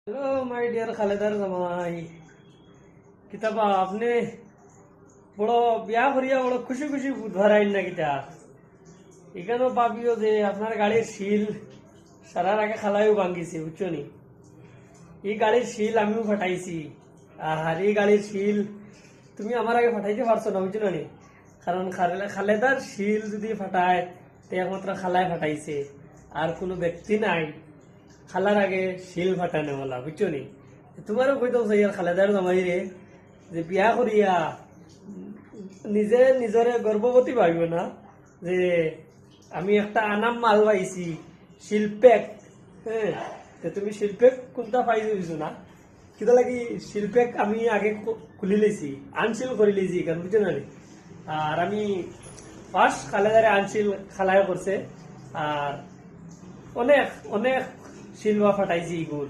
Hello my dear খালেদার জামাই, কিতাবা আপনি বড় বিয়া করিয়া বড় খুশি খুশি বুধবার আইন না কিতা এখানেও পাবিও যে আপনার গাড়ির শিল সারার আগে খালাইও ভাঙ্গিছে বুঝছো নি। এই গাড়ির শিল আমিও ফাটাইছি, আর এই গাড়ির শিল তুমি আমার আগে ফাটাইতে পারছো না বুঝছো নি। কারণ খালেদার শিল যদি ফাটায় তো একমাত্র খালায় ফাটাইছে, আর কোনো ব্যক্তি নাই খালার আগে শিল ফাটানো বলা বুঝছো নি। তোমারও কইতাম আর খালেদার জামাই রে যে বিয়া করিয়া নিজে নিজরে গর্ভবতী ভাবিব না যে আমি একটা আনাম মাল পাইছি শিল্পেক। হ্যাঁ, তুমি শিল্পেক কোনটা পাই দিছো না কিতা লাগি শিল্পেক আমি আগে খুলি লেছি, আনশিল করে লেছি কারণ বুঝছো না। আর আমি ফার্স্ট খালেদারে আনশিল খালায় করছে, আর অনেক অনেক শিলবা ফাটাইছি ইগুর।